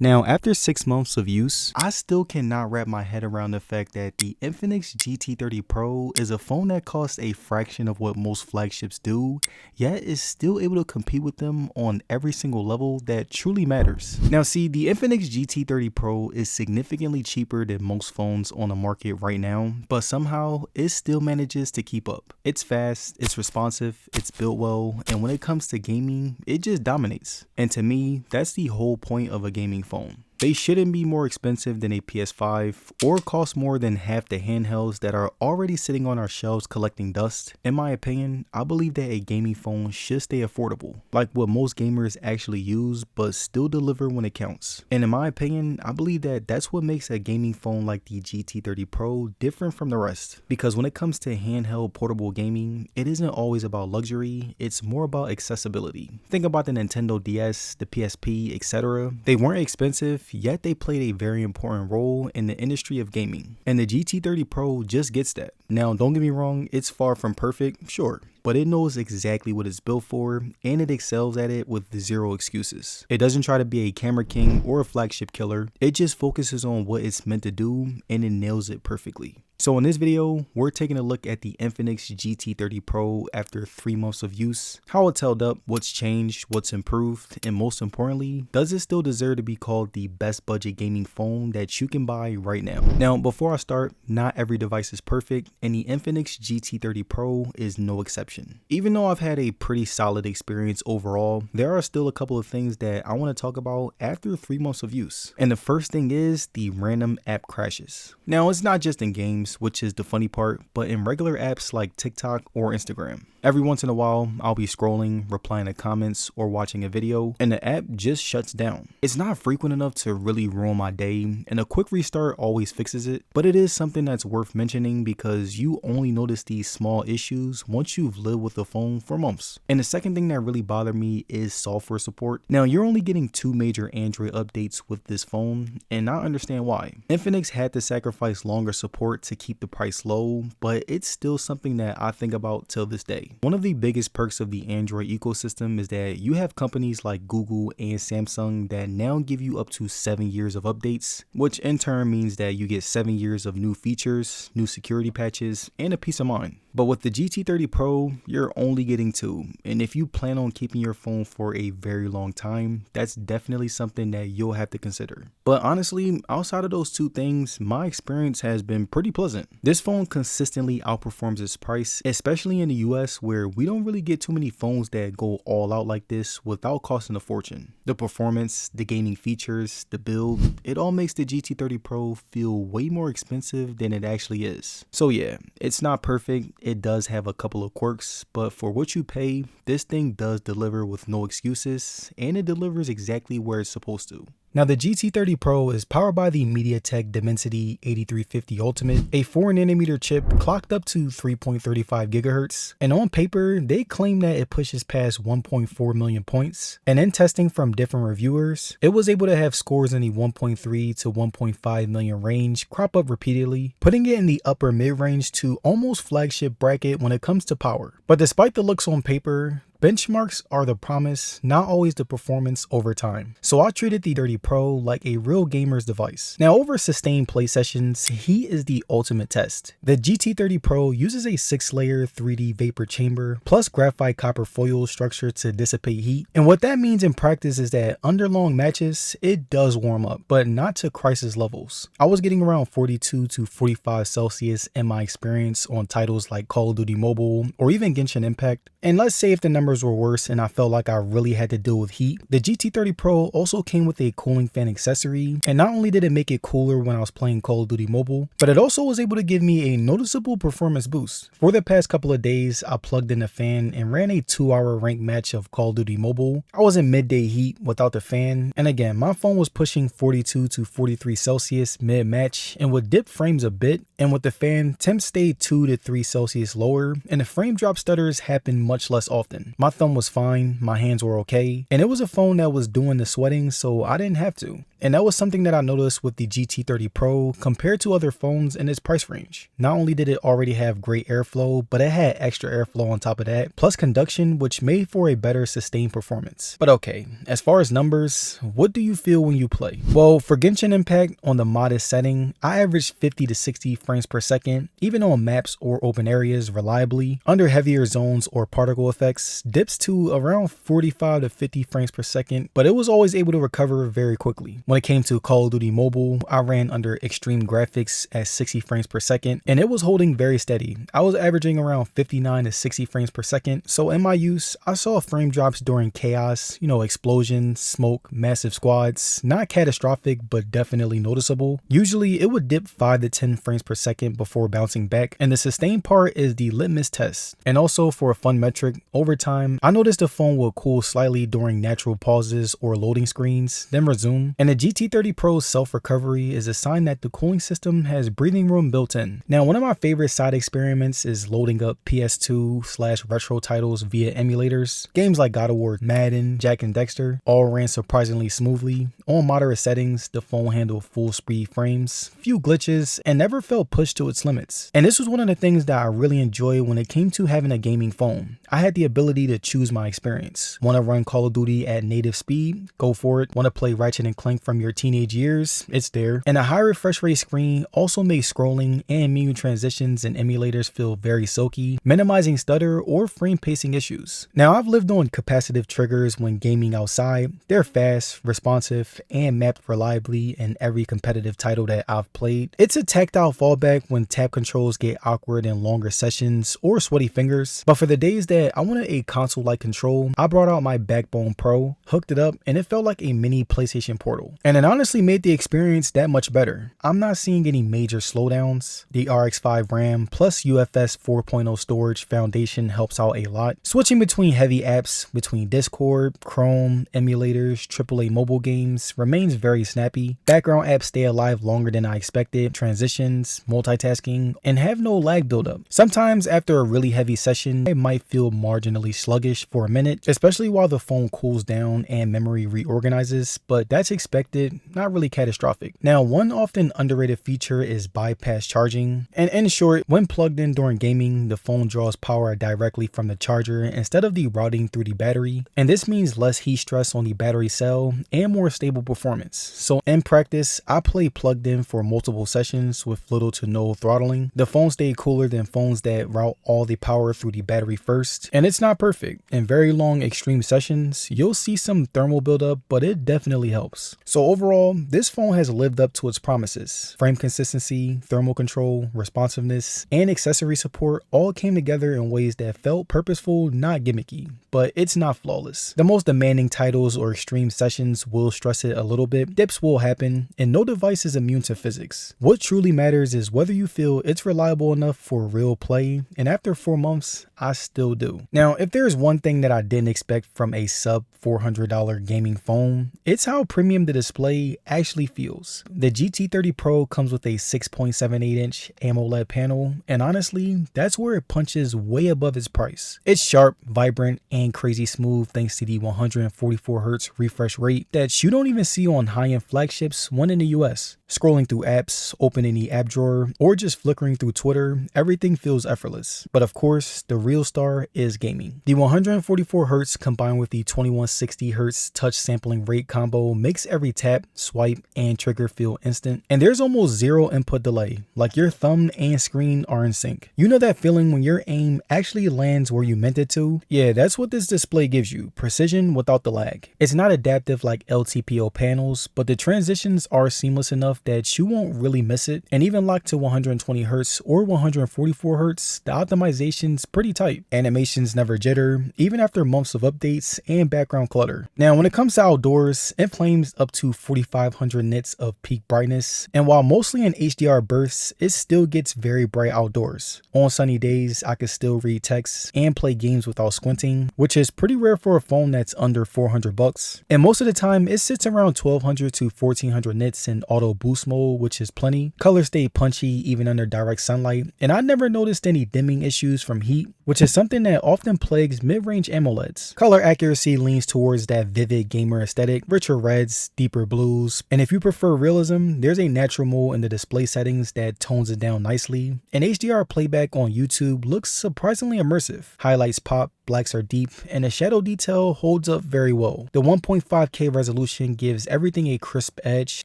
Now, after 6 months of use, I still cannot wrap my head around the fact that the Infinix GT30 Pro is a phone that costs a fraction of what most flagships do, yet is still able to compete with them on every single level that truly matters. Now see, the Infinix GT30 Pro is significantly cheaper than most phones on the market right now, but somehow it still manages to keep up. It's fast, it's responsive, it's built well, and when it comes to gaming, it just dominates. And to me, that's the whole point of a gaming phone. They shouldn't be more expensive than a PS5 or cost more than half the handhelds that are already sitting on our shelves collecting dust. In my opinion, I believe that a gaming phone should stay affordable, like what most gamers actually use, but still deliver when it counts. And in my opinion, I believe that that's what makes a gaming phone like the GT30 Pro different from the rest. Because when it comes to handheld portable gaming, it isn't always about luxury, it's more about accessibility. Think about the Nintendo DS, the PSP, etc. They weren't expensive, yet they played a very important role in the industry of gaming. And the GT30 Pro just gets that. Now, don't get me wrong, it's far from perfect, sure, but it knows exactly what it's built for, and it excels at it with zero excuses. It doesn't try to be a camera king or a flagship killer, it just focuses on what it's meant to do, and it nails it perfectly. So in this video, we're taking a look at the Infinix GT30 Pro after 3 months of use, how it's held up, what's changed, what's improved, and most importantly, does it still deserve to be called the best budget gaming phone that you can buy right now? Now, before I start, not every device is perfect, and the Infinix GT30 Pro is no exception. Even though I've had a pretty solid experience overall, there are still a couple of things that I want to talk about after 3 months of use. And the first thing is the random app crashes. Now, it's not just in games, which is the funny part, but in regular apps like TikTok or Instagram. Every once in a while, I'll be scrolling, replying to comments, or watching a video, and the app just shuts down. It's not frequent enough to really ruin my day, and a quick restart always fixes it, but it is something that's worth mentioning because you only notice these small issues once you've lived with the phone for months. And the second thing that really bothered me is software support. Now, you're only getting 2 major Android updates with this phone, and I understand why. Infinix had to sacrifice longer support to keep the price low, but it's still something that I think about till this day. One of the biggest perks of the Android ecosystem is that you have companies like Google and Samsung that now give you up to 7 years of updates, which in turn means that you get 7 years of new features, new security patches, and a peace of mind. But with the GT30 Pro, you're only getting 2, and if you plan on keeping your phone for a very long time, that's definitely something that you'll have to consider. But honestly, outside of those 2 things, my experience has been pretty pleasant. This phone consistently outperforms its price, especially in the US where we don't really get too many phones that go all out like this without costing a fortune. The performance, the gaming features, the build, it all makes the GT30 Pro feel way more expensive than it actually is. So yeah, it's not perfect. It does have a couple of quirks, but for what you pay, this thing does deliver with no excuses, and it delivers exactly where it's supposed to. Now, the GT30 Pro is powered by the MediaTek Dimensity 8350 Ultimate, a 4nm chip clocked up to 3.35 GHz, and on paper, they claim that it pushes past 1.4 million points, and in testing from different reviewers, it was able to have scores in the 1.3 to 1.5 million range crop up repeatedly, putting it in the upper mid-range to almost flagship bracket when it comes to power. But despite the looks on paper, benchmarks are the promise, not always the performance over time. So I treated the 30 Pro like a real gamer's device. Now, over sustained play sessions, heat is the ultimate test. The GT30 Pro uses a 6-layer 3D vapor chamber plus graphite copper foil structure to dissipate heat. And what that means in practice is that under long matches, it does warm up, but not to crisis levels. I was getting around 42 to 45 Celsius in my experience on titles like Call of Duty Mobile or even Genshin Impact. And let's say if the numbers were worse and I felt like I really had to deal with heat, the GT30 Pro also came with a cooling fan accessory, and not only did it make it cooler when I was playing Call of Duty Mobile, but it also was able to give me a noticeable performance boost. For the past couple of days, I plugged in the fan and ran a 2-hour ranked match of Call of Duty Mobile. I was in midday heat without the fan, and again, my phone was pushing 42 to 43 Celsius mid-match and would dip frames a bit, and with the fan, temps stayed 2 to 3 Celsius lower, and the frame drop stutters happened much less often. My thumb was fine, my hands were okay, and it was a phone that was doing the sweating, so I didn't have to. and that was something that I noticed with the GT30 Pro compared to other phones in its price range. Not only did it already have great airflow, but it had extra airflow on top of that, plus conduction, which made for a better sustained performance. But okay, as far as numbers, what do you feel when you play? Well, for Genshin Impact on the modest setting, I averaged 50 to 60 frames per second, even on maps or open areas reliably. Under heavier zones or particle effects, dips to around 45 to 50 frames per second, but it was always able to recover very quickly. When it came to Call of Duty Mobile, I ran under extreme graphics at 60 frames per second, and it was holding very steady. I was averaging around 59 to 60 frames per second, so in my use, I saw frame drops during chaos, explosions, smoke, massive squads. Not catastrophic, but definitely noticeable. Usually, it would dip 5 to 10 frames per second before bouncing back, and the sustained part is the litmus test. And also for a fun metric, over time, I noticed the phone will cool slightly during natural pauses or loading screens, then resume. And the GT30 Pro's self-recovery is a sign that the cooling system has breathing room built in. Now, one of my favorite side experiments is loading up PS2/retro titles via emulators. Games like God of War, Madden, Jak and Dexter all ran surprisingly smoothly. On moderate settings, the phone handled full speed frames, few glitches, and never felt pushed to its limits. And this was one of the things that I really enjoyed when it came to having a gaming phone. I had the ability to choose my experience. Want to run Call of Duty at native speed? Go for it. Want to play Ratchet and Clank from your teenage years? It's there. And a high refresh rate screen also makes scrolling and menu transitions in emulators feel very silky, minimizing stutter or frame pacing issues. Now, I've lived on capacitive triggers when gaming outside. They're fast, responsive, and mapped reliably in every competitive title that I've played. It's a tactile fallback when tap controls get awkward in longer sessions or sweaty fingers. But for the days that I wanted a console-like control, I brought out my Backbone Pro, hooked it up, and it felt like a mini PlayStation Portal. And it honestly made the experience that much better. I'm not seeing any major slowdowns. The RX5 RAM plus UFS 4.0 storage foundation helps out a lot. Switching between heavy apps, between Discord, Chrome, emulators, AAA mobile games remains very snappy. Background apps stay alive longer than I expected. Transitions, multitasking, and have no lag buildup. Sometimes after a really heavy session, it might feel marginally sluggish for a minute, especially while the phone cools down and memory reorganizes, but that's expected, not really catastrophic. Now, one often underrated feature is bypass charging. And in short, when plugged in during gaming, the phone draws power directly from the charger instead of the routing through the battery. And this means less heat stress on the battery cell and more stable performance. So in practice, I play plugged in for multiple sessions with little to no throttling. The phone stayed cooler than phones that route all the power through the battery first. And it's not perfect. In very long extreme sessions, you'll see some thermal buildup, but it definitely helps. So overall, this phone has lived up to its promises. Frame consistency, thermal control, responsiveness, and accessory support all came together in ways that felt purposeful, not gimmicky, but it's not flawless. The most demanding titles or extreme sessions will stress it a little bit, dips will happen, and no device is immune to physics. What truly matters is whether you feel it's reliable enough for real play, and after 4 months, I still do. Now, if there's one thing that I didn't expect from a sub $400 gaming phone, it's how premium the display actually feels. The GT30 Pro comes with a 6.78-inch AMOLED panel, and honestly, that's where it punches way above its price. It's sharp, vibrant, and crazy smooth thanks to the 144Hz refresh rate that you don't even see on high-end flagships when in the US. Scrolling through apps, opening the app drawer, or just flickering through Twitter, everything feels effortless. But of course, the real star is gaming. The 144Hz combined with the 2160Hz touch sampling rate combo makes every tap, swipe, and trigger feel instant. And there's almost zero input delay, like your thumb and screen are in sync. You know that feeling when your aim actually lands where you meant it to? Yeah, that's what this display gives you, precision without the lag. It's not adaptive like LTPO panels, but the transitions are seamless enough that you won't really miss it. And even locked to 120Hz or 144Hz, the optimization's pretty tight. Animations never jitter, even after months of updates and background clutter. Now, when it comes to outdoors, it flames up to 4500 nits of peak brightness, and while mostly in HDR bursts, it still gets very bright outdoors. On sunny days, I can still read text and play games without squinting, which is pretty rare for a phone that's under $400. And most of the time, it sits around 1200 to 1400 nits in auto boost mode, which is plenty. Colors stay punchy even under direct sunlight, and I never noticed any dimming issues from heat, which is something that often plagues mid-range AMOLEDs. Color accuracy leans towards that vivid gamer aesthetic, richer reds, deeper blues, and if you prefer realism, there's a natural mode in the display settings that tones it down nicely, and HDR playback on YouTube looks surprisingly immersive. Highlights pop, blacks are deep, and the shadow detail holds up very well. The 1.5K resolution gives everything a crisp edge,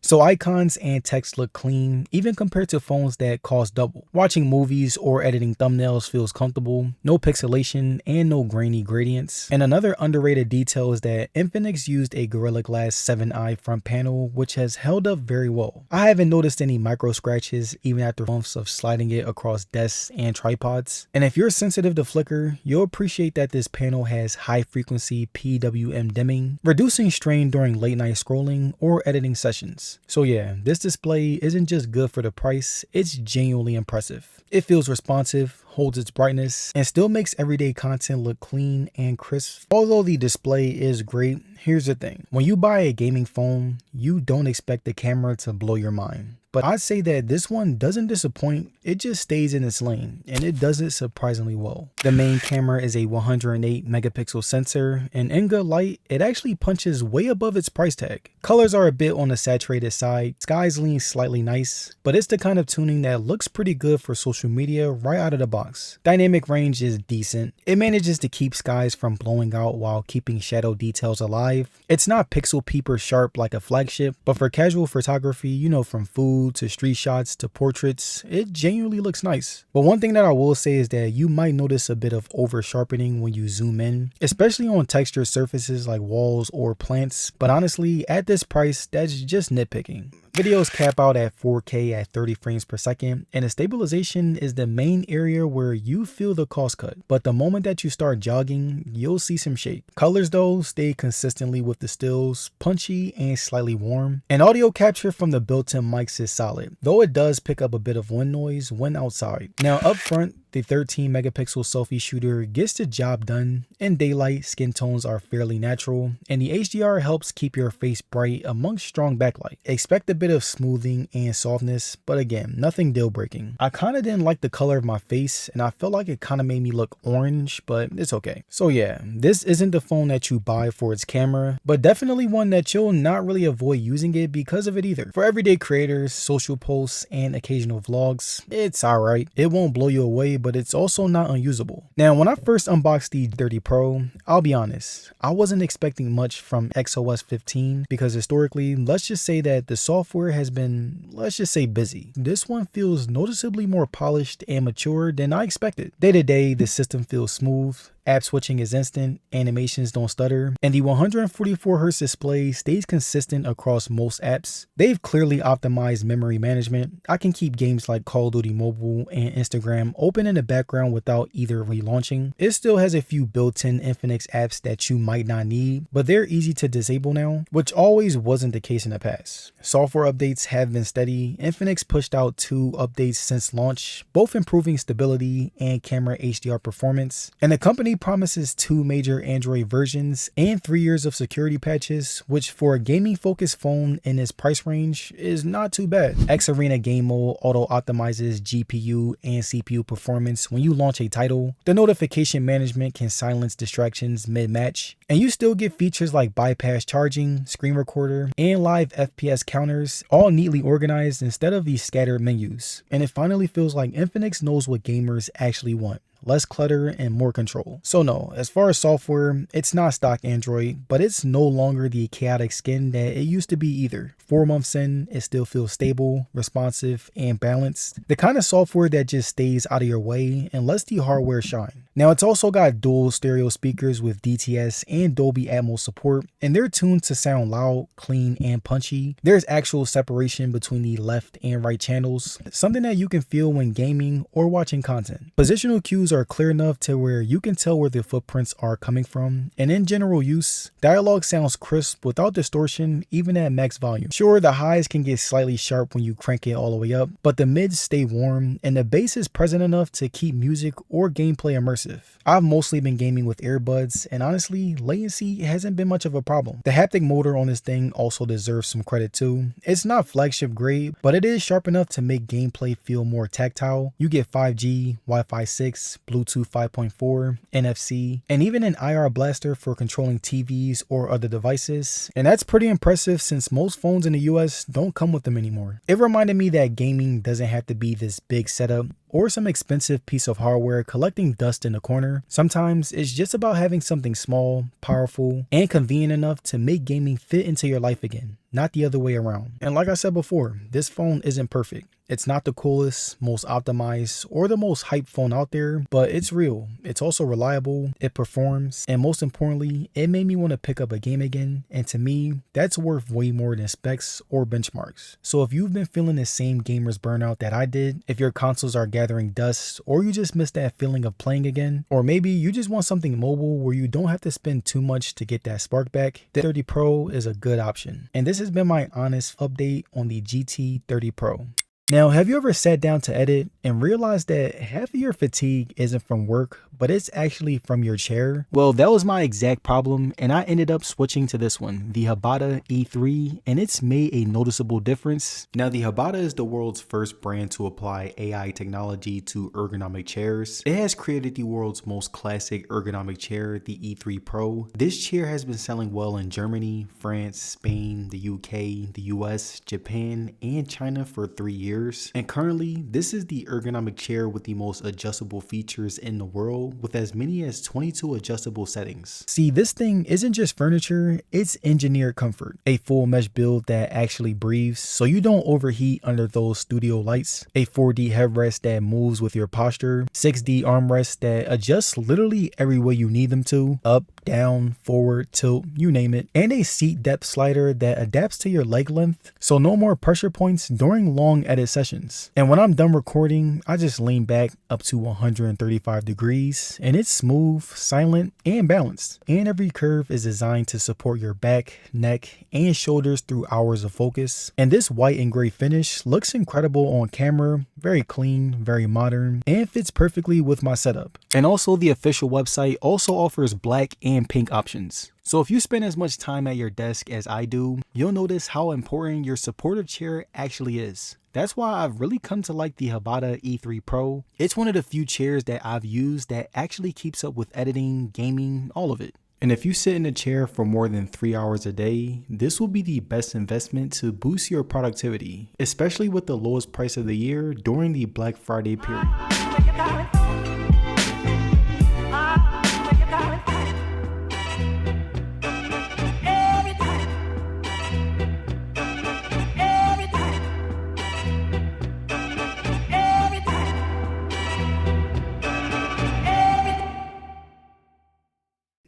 so icons and text look clean, even compared to phones that cost double. Watching movies or editing thumbnails feels comfortable, no pixelation and no grainy gradients. And another underrated detail is that Infinix used a Gorilla Glass 7i front panel, which has held up very well. I haven't noticed any micro scratches even after months of sliding it across desks and tripods. And if you're sensitive to flicker, you'll appreciate that this panel has high frequency PWM dimming, reducing strain during late night scrolling or editing sessions. So yeah, this display isn't just good for the price, it's genuinely impressive. It feels responsive, holds its brightness, and still makes everyday content look clean and crisp. Although the display is great, here's the thing. When you buy a gaming phone, you don't expect the camera to blow your mind. But I'd say that this one doesn't disappoint, it just stays in its lane, and it does it surprisingly well. The main camera is a 108 megapixel sensor, and in good light, it actually punches way above its price tag. Colors are a bit on the saturated side, skies lean slightly nice, but it's the kind of tuning that looks pretty good for social media right out of the box. Dynamic range is decent. It manages to keep skies from blowing out while keeping shadow details alive. It's not pixel peeper sharp like a flagship, but for casual photography, you know, from food to street shots to portraits, it genuinely looks nice. But one thing that I will say is that you might notice a bit of over sharpening when you zoom in, especially on textured surfaces like walls or plants, but honestly, at this price, that's just nitpicking. Videos cap out at 4K at 30 frames per second, and the stabilization is the main area where you feel the cost cut. But the moment that you start jogging, you'll see some shake. Colors though stay consistently with the stills, punchy and slightly warm. And audio capture from the built-in mics is solid, though it does pick up a bit of wind noise when outside. Now up front, the 13 megapixel selfie shooter gets the job done. In daylight, skin tones are fairly natural, and the HDR helps keep your face bright amongst strong backlight. Expect a bit of smoothing and softness, but again, nothing deal breaking. I kinda didn't like the color of my face, and I felt like it kinda made me look orange, but it's okay. So yeah, this isn't the phone that you buy for its camera, but definitely one that you'll not really avoid using it because of it either. For everyday creators, social posts, and occasional vlogs, it's alright. It won't blow you away, but it's also not unusable. Now, when I first unboxed the 30 Pro, I'll be honest, I wasn't expecting much from XOS 15 because historically, let's just say that the software has been, let's just say, busy. This one feels noticeably more polished and mature than I expected. Day to day, the system feels smooth. App switching is instant, animations don't stutter, and the 144Hz display stays consistent across most apps. They've clearly optimized memory management. I can keep games like Call of Duty Mobile and Instagram open in the background without either relaunching. It still has a few built-in Infinix apps that you might not need, but they're easy to disable now, which always wasn't the case in the past. Software updates have been steady. Infinix pushed out 2 updates since launch, both improving stability and camera HDR performance, and the company promises 2 major Android versions and 3 years of security patches, which for a gaming focused phone in this price range is not too bad. X Arena game mode auto optimizes GPU and CPU performance when you launch a title. The notification management can silence distractions mid-match, and you still get features like bypass charging, screen recorder, and live FPS counters, all neatly organized instead of these scattered menus. And it finally feels like Infinix knows what gamers actually want. Less clutter and more control. So no, as far as software, it's not stock Android, but it's no longer the chaotic skin that it used to be either. 4 months in, it still feels stable, responsive, and balanced. The kind of software that just stays out of your way and lets the hardware shine. Now it's also got dual stereo speakers with DTS and Dolby Atmos support, and they're tuned to sound loud, clean, and punchy. There's actual separation between the left and right channels, something that you can feel when gaming or watching content. Positional cues are clear enough to where you can tell where the footprints are coming from, and in general use, dialogue sounds crisp without distortion even at max volume. Sure, the highs can get slightly sharp when you crank it all the way up, but the mids stay warm and the bass is present enough to keep music or gameplay immersive. I've mostly been gaming with earbuds, and honestly, latency hasn't been much of a problem. The haptic motor on this thing also deserves some credit too. It's not flagship grade, but it is sharp enough to make gameplay feel more tactile. You get 5G, Wi-Fi 6, Bluetooth 5.4, NFC, and even an IR blaster for controlling TVs or other devices. And that's pretty impressive since most phones in the US don't come with them anymore. It reminded me that gaming doesn't have to be this big setup or some expensive piece of hardware collecting dust in the corner. Sometimes it's just about having something small, powerful, and convenient enough to make gaming fit into your life again, not the other way around. And like I said before, this phone isn't perfect. It's not the coolest, most optimized, or the most hyped phone out there, but it's real. It's also reliable, it performs, and most importantly, it made me want to pick up a game again, and to me, that's worth way more than specs or benchmarks. So if you've been feeling the same gamer's burnout that I did, if your consoles are gathering dust, or you just miss that feeling of playing again, or maybe you just want something mobile where you don't have to spend too much to get that spark back, the 30 Pro is a good option. And this has been my honest update on the GT30 Pro. Now, have you ever sat down to edit and realized that half of your fatigue isn't from work, but it's actually from your chair? Well, that was my exact problem, and I ended up switching to this one, the Habata E3, and it's made a noticeable difference. Now, the Habata is the world's first brand to apply AI technology to ergonomic chairs. It has created the world's most classic ergonomic chair, the E3 Pro. This chair has been selling well in Germany, France, Spain, the UK, the US, Japan, and China for 3 years. And currently, this is the ergonomic chair with the most adjustable features in the world, with as many as 22 adjustable settings. See, this thing isn't just furniture, it's engineered comfort. A full mesh build that actually breathes so you don't overheat under those studio lights. A 4D headrest that moves with your posture. 6D armrests that adjust literally every way you need them to. Up, down, forward, tilt, you name it. And a seat depth slider that adapts to your leg length, so no more pressure points during long edit sessions. And when I'm done recording, I just lean back up to 135 degrees and it's smooth, silent, and balanced. And every curve is designed to support your back, neck, and shoulders through hours of focus. And this white and gray finish looks incredible on camera, very clean, very modern, and fits perfectly with my setup. And also the official website also offers black and pink options. So if you spend as much time at your desk as I do, you'll notice how important your supportive chair actually is. That's why I've really come to like the Habata E3 Pro. It's one of the few chairs that I've used that actually keeps up with editing, gaming, all of it. And if you sit in a chair for more than 3 hours a day, this will be the best investment to boost your productivity, especially with the lowest price of the year during the Black Friday period.